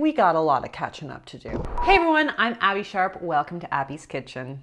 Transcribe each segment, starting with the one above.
we got a lot of catching up to do. Hey everyone, I'm Abbey Sharp. Welcome to Abby's Kitchen.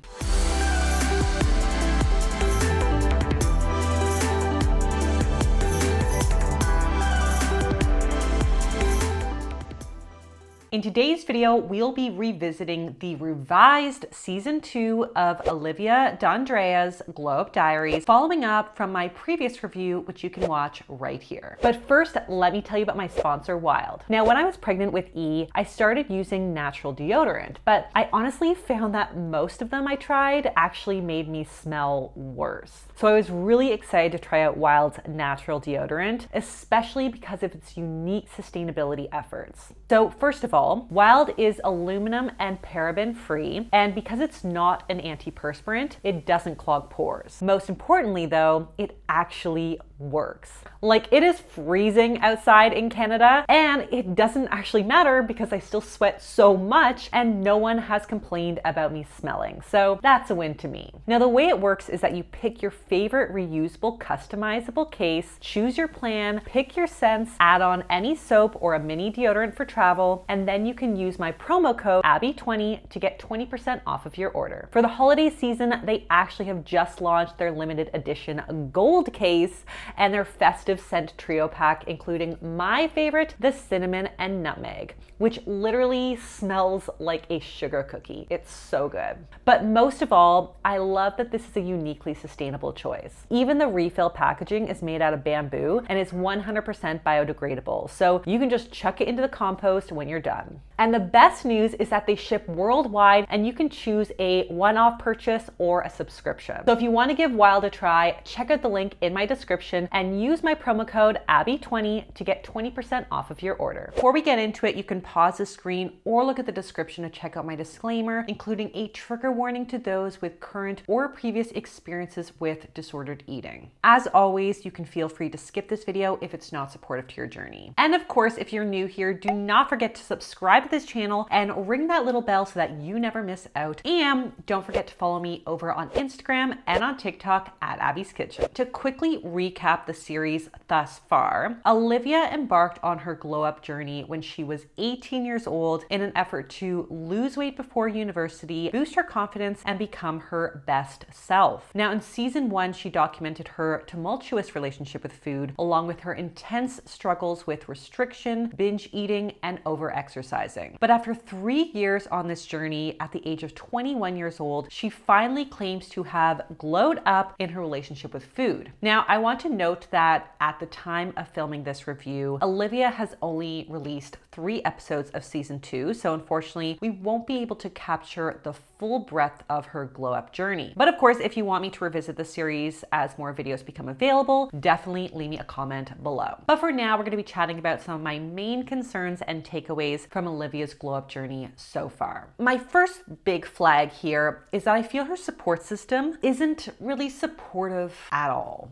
In today's video, we'll be revisiting the revised season 2 of Alivia D'Andrea's Up Diaries, following up from my previous review, which you can watch right here. But first, let me tell you about my sponsor, Wild. Now, when I was pregnant with E, I started using natural deodorant, but I honestly found that most of them I tried actually made me smell worse. So I was really excited to try out Wild's natural deodorant, especially because of its unique sustainability efforts. So first of all, Wild is aluminum and paraben free, and because it's not an antiperspirant, it doesn't clog pores. Most importantly though, it actually works. Like, it is freezing outside in Canada and it doesn't actually matter because I still sweat so much and no one has complained about me smelling. So that's a win to me. Now, the way it works is that you pick your favorite reusable, customizable case, choose your plan, pick your scents, add on any soap or a mini deodorant for travel, and then you can use my promo code ABBY20 to get 20% off of your order. For the holiday season, they actually have just launched their limited edition gold case and their festive scent trio pack, including my favorite, the cinnamon and nutmeg, which literally smells like a sugar cookie. It's so good. But most of all, I love that this is a uniquely sustainable choice. Even the refill packaging is made out of bamboo and is 100% biodegradable, so you can just chuck it into the compost when you're done. And the best news is that they ship worldwide and you can choose a one-off purchase or a subscription. So if you want to give Wild a try, check out the link in my description and use my promo code ABBY20 to get 20% off of your order. Before we get into it, you can pause the screen or look at the description to check out my disclaimer, including a trigger warning to those with current or previous experiences with disordered eating. As always, you can feel free to skip this video if it's not supportive to your journey. And of course, if you're new here, do not forget to subscribe to this channel and ring that little bell so that you never miss out. And don't forget to follow me over on Instagram and on TikTok at Abby's Kitchen. To quickly recap the series thus far, Alivia embarked on her glow up journey when she was 18 years old in an effort to lose weight before university, boost her confidence, and become her best self. Now, in season 1, she documented her tumultuous relationship with food, along with her intense struggles with restriction, binge eating, and over-exercising. But after 3 years on this journey, at the age of 21 years old, she finally claims to have glowed up in her relationship with food. Now, I want to note that at the time of filming this review, Alivia has only released 3 episodes of season 2, so unfortunately, we won't be able to capture the full breadth of her glow up journey. But of course, if you want me to revisit the series as more videos become available, definitely leave me a comment below. But for now, we're going to be chatting about some of my main concerns and takeaways from Alivia's glow up journey so far. My first big flag here is that I feel her support system isn't really supportive at all.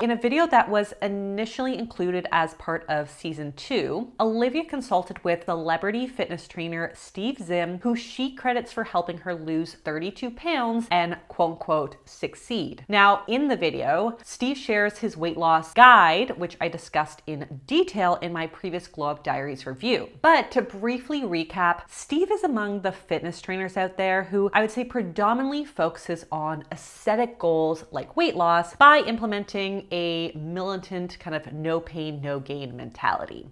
In a video that was initially included as part of season 2, Alivia consulted with celebrity fitness trainer Steve Zim, who she credits for helping her lose 32 pounds and quote unquote succeed. Now, in the video, Steve shares his weight loss guide, which I discussed in detail in my previous Glow Up Diaries review. But to briefly recap, Steve is among the fitness trainers out there who I would say predominantly focuses on aesthetic goals like weight loss by implementing a militant kind of no pain, no gain mentality.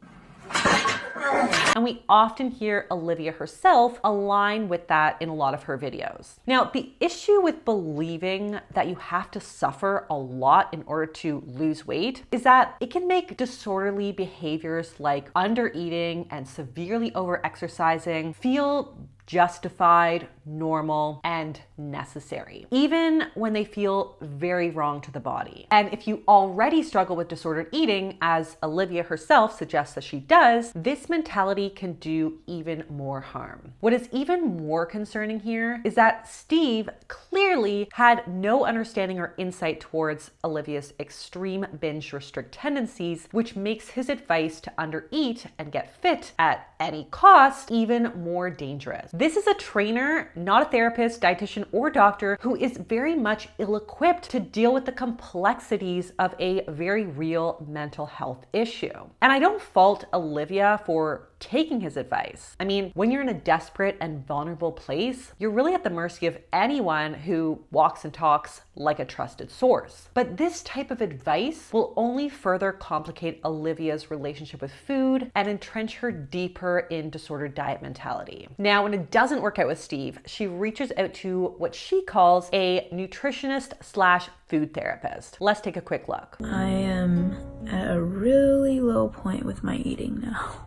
And we often hear Alivia herself align with that in a lot of her videos. Now, the issue with believing that you have to suffer a lot in order to lose weight is that it can make disorderly behaviors like undereating and severely over-exercising feel justified, normal, and necessary, even when they feel very wrong to the body. And if you already struggle with disordered eating, as Alivia herself suggests that she does, this mentality can do even more harm. What is even more concerning here is that Steve clearly had no understanding or insight towards Alivia's extreme binge restrict tendencies, which makes his advice to undereat and get fit at any cost even more dangerous. This is a trainer, not a therapist, dietitian, or doctor, who is very much ill-equipped to deal with the complexities of a very real mental health issue. And I don't fault Alivia for taking his advice. I mean, when you're in a desperate and vulnerable place, you're really at the mercy of anyone who walks and talks like a trusted source. But this type of advice will only further complicate Alivia's relationship with food and entrench her deeper in disordered diet mentality. Now, when it doesn't work out with Steve, she reaches out to what she calls a nutritionist/food therapist. Let's take a quick look. I am at a really low point with my eating now,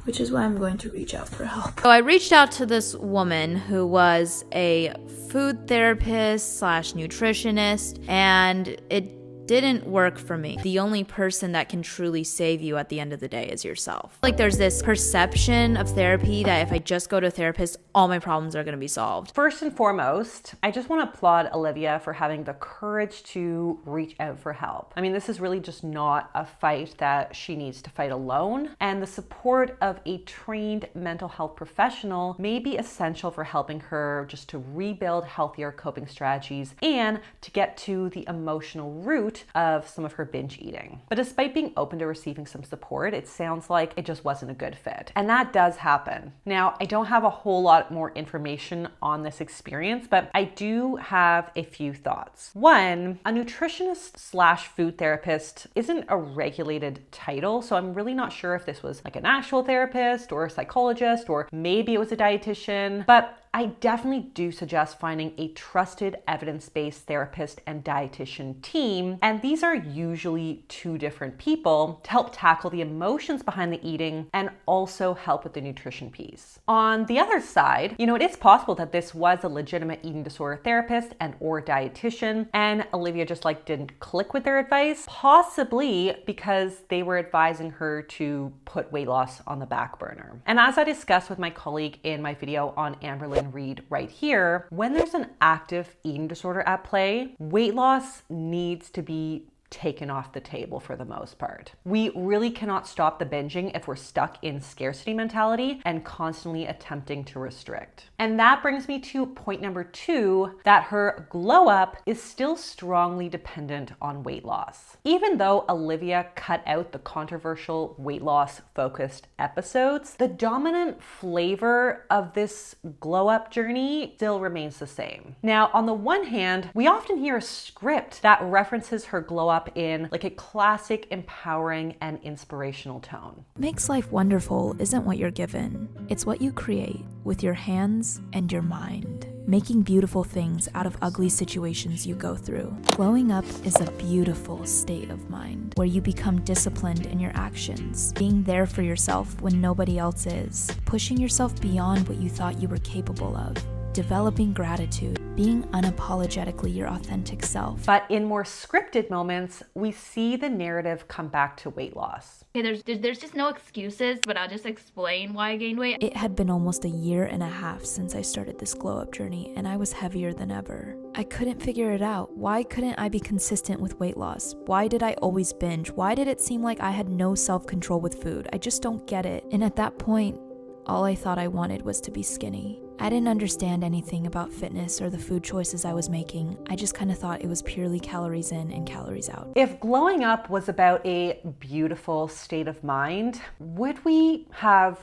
which is why I'm going to reach out for help. So I reached out to this woman who was a food therapist / nutritionist, and it didn't work for me. The only person that can truly save you at the end of the day is yourself. Like, there's this perception of therapy that if I just go to a therapist, all my problems are gonna be solved. First and foremost, I just want to applaud Alivia for having the courage to reach out for help. I mean, this is really just not a fight that she needs to fight alone, and the support of a trained mental health professional may be essential for helping her just to rebuild healthier coping strategies and to get to the emotional root of some of her binge eating. But despite being open to receiving some support, it sounds like it just wasn't a good fit. And that does happen. Now, I don't have a whole lot more information on this experience, but I do have a few thoughts. One, a nutritionist/food therapist isn't a regulated title, so I'm really not sure if this was like an actual therapist or a psychologist, or maybe it was a dietitian, but I definitely do suggest finding a trusted evidence-based therapist and dietitian team, and these are usually two different people to help tackle the emotions behind the eating and also help with the nutrition piece. On the other side, it is possible that this was a legitimate eating disorder therapist and or dietitian, and Alivia just didn't click with their advice, possibly because they were advising her to put weight loss on the back burner. And as I discussed with my colleague in my video on Amberlynn Reed right here, when there's an active eating disorder at play, weight loss needs to be taken off the table for the most part. We really cannot stop the binging if we're stuck in scarcity mentality and constantly attempting to restrict. And that brings me to point number 2, that her glow up is still strongly dependent on weight loss. Even though Alivia cut out the controversial weight loss focused episodes, the dominant flavor of this glow up journey still remains the same. Now, on the one hand, we often hear a script that references her glow up in a classic, empowering, and inspirational tone. Makes life wonderful isn't what you're given. It's what you create with your hands and your mind. Making beautiful things out of ugly situations you go through. Glowing up is a beautiful state of mind where you become disciplined in your actions, being there for yourself when nobody else is, pushing yourself beyond what you thought you were capable of, developing gratitude, being unapologetically your authentic self. But in more scripted moments, we see the narrative come back to weight loss. Okay, there's just no excuses, but I'll just explain why I gained weight. It had been almost a year and a half since I started this glow up journey, and I was heavier than ever. I couldn't figure it out. Why couldn't I be consistent with weight loss? Why did I always binge? Why did it seem like I had no self-control with food? I just don't get it. And at that point, all I thought I wanted was to be skinny. I didn't understand anything about fitness or the food choices I was making. I just kind of thought it was purely calories in and calories out. If glowing up was about a beautiful state of mind, would we have,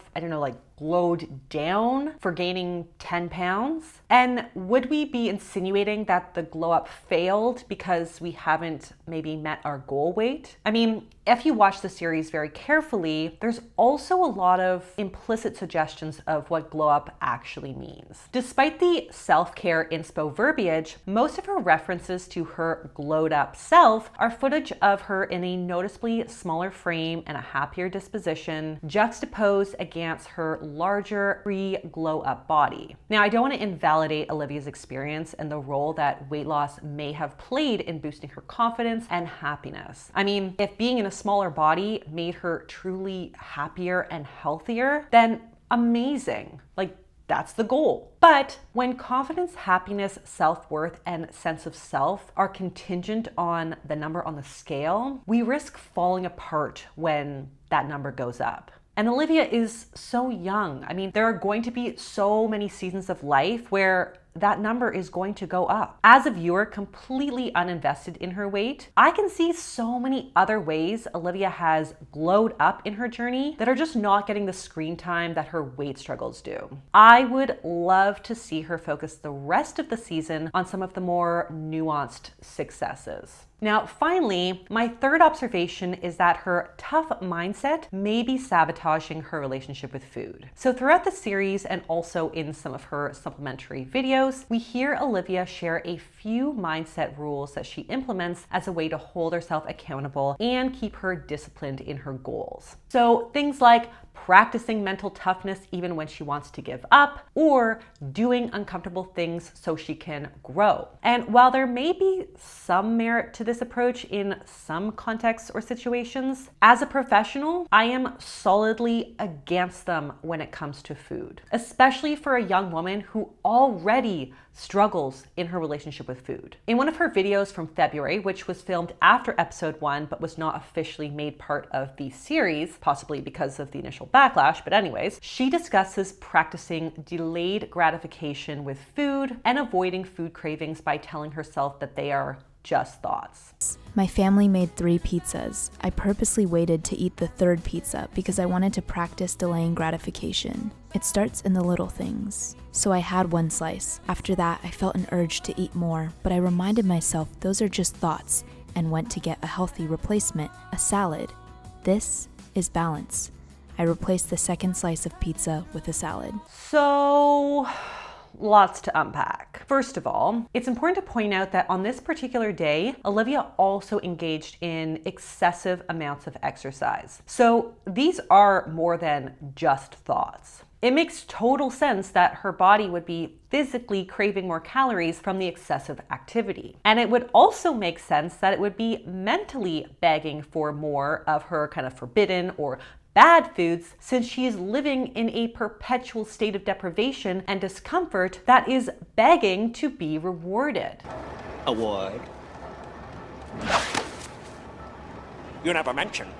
glowed down for gaining 10 pounds? And would we be insinuating that the glow up failed because we haven't maybe met our goal weight? I mean, if you watch the series very carefully, there's also a lot of implicit suggestions of what glow up actually means. Despite the self-care inspo verbiage, most of her references to her glowed up self are footage of her in a noticeably smaller frame and a happier disposition, juxtaposed against her larger pre-glow up body. Now, I don't want to invalidate Alivia's experience and the role that weight loss may have played in boosting her confidence and happiness. I mean, if being in a smaller body made her truly happier and healthier, then amazing. That's the goal. But when confidence, happiness, self-worth, and sense of self are contingent on the number on the scale, we risk falling apart when that number goes up. And Alivia is so young. I mean, there are going to be so many seasons of life where that number is going to go up. As a viewer completely uninvested in her weight, I can see so many other ways Alivia has glowed up in her journey that are just not getting the screen time that her weight struggles do. I would love to see her focus the rest of the season on some of the more nuanced successes. Now, finally, my third observation is that her tough mindset may be sabotaging her relationship with food. So throughout the series and also in some of her supplementary videos, we hear Alivia share a few mindset rules that she implements as a way to hold herself accountable and keep her disciplined in her goals. So things like practicing mental toughness even when she wants to give up, or doing uncomfortable things so she can grow. And while there may be some merit to this approach in some contexts or situations, as a professional, I am solidly against them when it comes to food, especially for a young woman who already struggles in her relationship with food. In one of her videos from February, which was filmed after episode 1 but was not officially made part of the series, possibly because of the initial backlash, but anyways, she discusses practicing delayed gratification with food and avoiding food cravings by telling herself that they are just thoughts. My family made 3 pizzas. I purposely waited to eat the 3rd pizza because I wanted to practice delaying gratification. It starts in the little things. So I had 1 slice. After that, I felt an urge to eat more, but I reminded myself those are just thoughts and went to get a healthy replacement, a salad. This is balance. I replaced the 2nd slice of pizza with a salad. So, lots to unpack. First of all, it's important to point out that on this particular day, Alivia also engaged in excessive amounts of exercise. So these are more than just thoughts. It makes total sense that her body would be physically craving more calories from the excessive activity. And it would also make sense that it would be mentally begging for more of her kind of forbidden or bad foods, since she is living in a perpetual state of deprivation and discomfort that is begging to be rewarded. Award. You never mentioned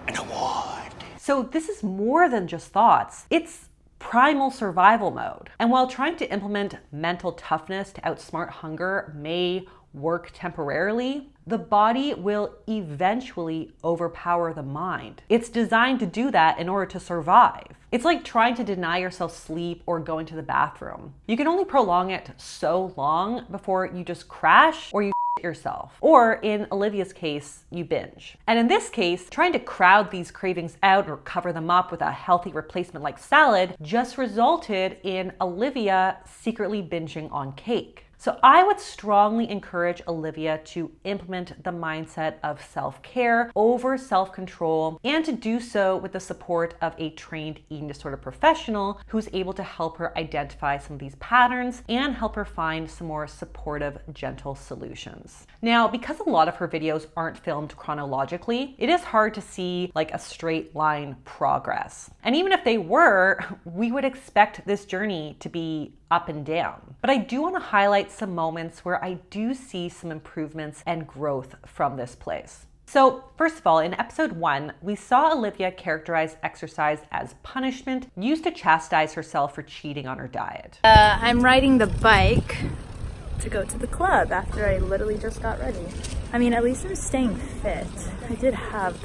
an award. So this is more than just thoughts. It's primal survival mode. And while trying to implement mental toughness to outsmart hunger may work temporarily, the body will eventually overpower the mind. It's designed to do that in order to survive. It's like trying to deny yourself sleep or going to the bathroom. You can only prolong it so long before you just crash or you yourself. Or in Alivia's case, you binge. And in this case, trying to crowd these cravings out or cover them up with a healthy replacement like salad just resulted in Alivia secretly binging on cake. So I would strongly encourage Alivia to implement the mindset of self-care over self-control, and to do so with the support of a trained eating disorder professional who's able to help her identify some of these patterns and help her find some more supportive, gentle solutions. Now, because a lot of her videos aren't filmed chronologically, it is hard to see like a straight line progress. And even if they were, we would expect this journey to be up and down. But I do want to highlight some moments where I do see some improvements and growth from this place. So first of all, in episode 1, we saw Alivia characterize exercise as punishment used to chastise herself for cheating on her diet. I'm riding the bike to go to the club after I literally just got ready. I mean, at least I'm staying fit. I did have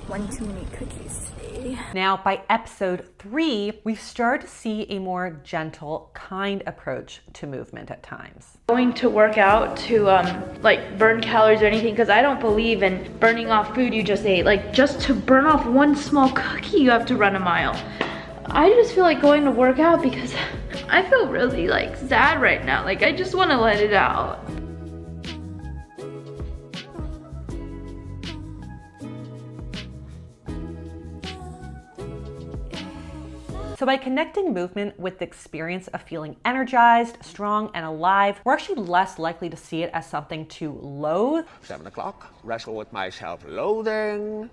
one too many cookies today. Now, by episode 3, we've started to see a more gentle, kind approach to movement at times. Going to work out to like burn calories or anything, because I don't believe in burning off food you just ate. Like, just to burn off one small cookie, you have to run a mile. I just feel like going to work out because I feel really like sad right now. Like, I just want to let it out. So by connecting movement with the experience of feeling energized, strong, and alive, we're actually less likely to see it as something to loathe. 7 o'clock, wrestle with my self-loathing.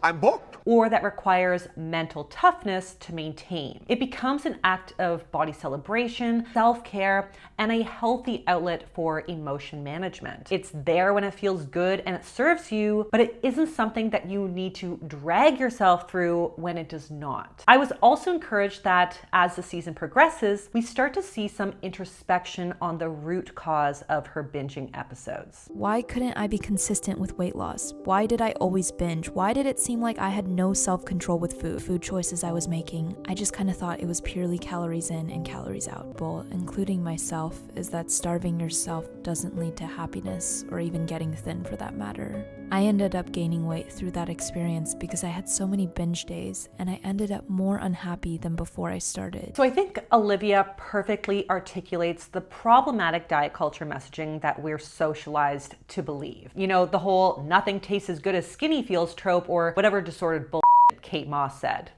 I'm booked. Or that requires mental toughness to maintain. It becomes an act of body celebration, self-care, and a healthy outlet for emotion management. It's there when it feels good and it serves you, but it isn't something that you need to drag yourself through when it does not. I was also encouraged that as the season progresses, we start to see some introspection on the root cause of her binging episodes. Why couldn't I be consistent with weight loss? Why did I always binge? Why did it seem like I had no self-control with food choices I was making? I just kind of thought it was purely calories in and calories out. Well, including myself, is that starving yourself doesn't lead to happiness or even getting thin for that matter. I ended up gaining weight through that experience because I had so many binge days and I ended up more unhappy than before I started. So I think Alivia perfectly articulates the problematic diet culture messaging that we're socialized to believe. You know, the whole nothing tastes as good as skinny feels trope, or whatever disordered bullshit Kate Moss said.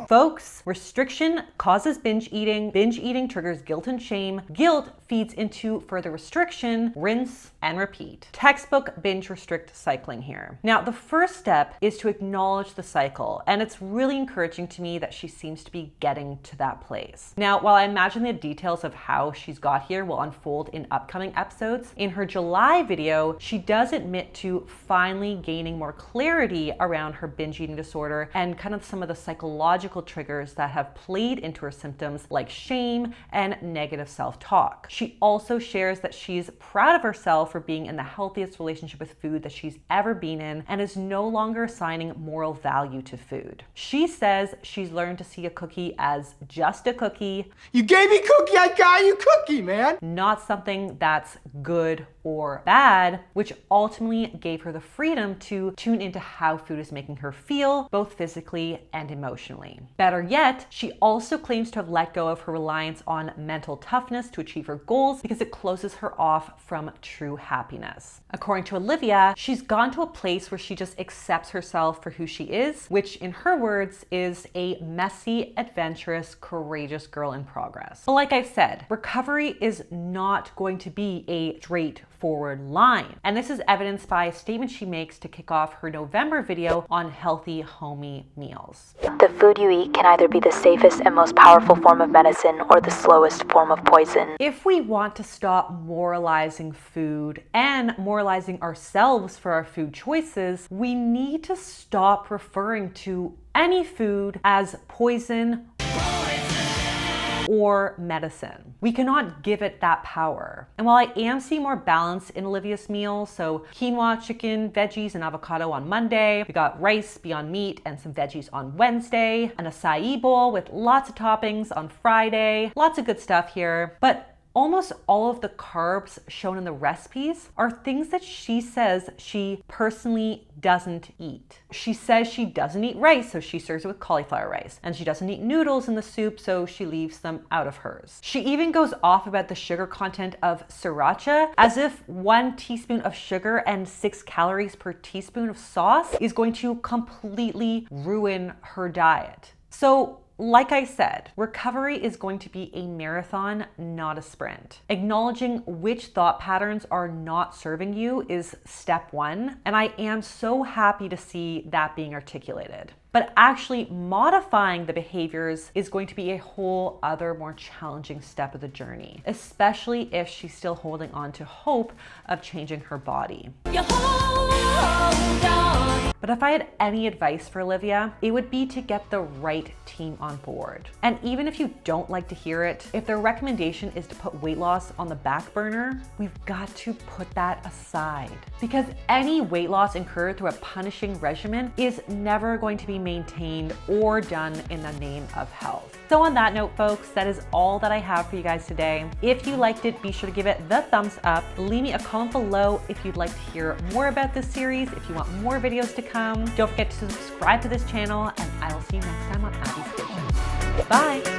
Folks, restriction causes binge eating triggers guilt and shame, guilt feeds into further restriction, rinse and repeat. Textbook binge restrict cycling here. Now, the first step is to acknowledge the cycle, and it's really encouraging to me that she seems to be getting to that place. Now, while I imagine the details of how she's got here will unfold in upcoming episodes, in her July video, she does admit to finally gaining more clarity around her binge eating disorder and kind of some of the psychological triggers that have played into her symptoms like shame and negative self-talk. She also shares that she's proud of herself for being in the healthiest relationship with food that she's ever been in and is no longer assigning moral value to food. She says she's learned to see a cookie as just a cookie. You gave me cookie, I got you cookie, man. Not something that's good or bad, which ultimately gave her the freedom to tune into how food is making her feel, both physically and emotionally. Better yet, she also claims to have let go of her reliance on mental toughness to achieve her goals because it closes her off from true happiness. According to Alivia, she's gone to a place where she just accepts herself for who she is, which in her words is a messy, adventurous, courageous girl in progress. But like I've said, recovery is not going to be a straightforward line. And this is evidenced by a statement she makes to kick off her November video on healthy, homey meals. The food you eat can either be the safest and most powerful form of medicine or the slowest form of poison. If we want to stop moralizing food and moralizing ourselves for our food choices, we need to stop referring to any food as poison or medicine. We cannot give it that power. And while I am seeing more balance in Alivia's meals, so quinoa, chicken, veggies, and avocado on Monday, we got rice, Beyond Meat, and some veggies on Wednesday, an acai bowl with lots of toppings on Friday, lots of good stuff here. But almost all of the carbs shown in the recipes are things that she says she personally doesn't eat. She says she doesn't eat rice, so she serves it with cauliflower rice. And she doesn't eat noodles in the soup, so she leaves them out of hers. She even goes off about the sugar content of sriracha, as if 1 teaspoon of sugar and 6 calories per teaspoon of sauce is going to completely ruin her diet. So, like I said, recovery is going to be a marathon, not a sprint. Acknowledging which thought patterns are not serving you is step one, and I am so happy to see that being articulated. But actually modifying the behaviors is going to be a whole other more challenging step of the journey, especially if she's still holding on to hope of changing her body. But if I had any advice for Alivia, it would be to get the right team on board. And even if you don't like to hear it, if their recommendation is to put weight loss on the back burner, we've got to put that aside. Because any weight loss incurred through a punishing regimen is never going to be maintained or done in the name of health. So on that note, folks, that is all that I have for you guys today. If you liked it, be sure to give it the thumbs up. Leave me a comment below if you'd like to hear more about this series, if you want more videos to come. Don't forget to subscribe to this channel, and I will see you next time on Abbey's Kitchen. Bye!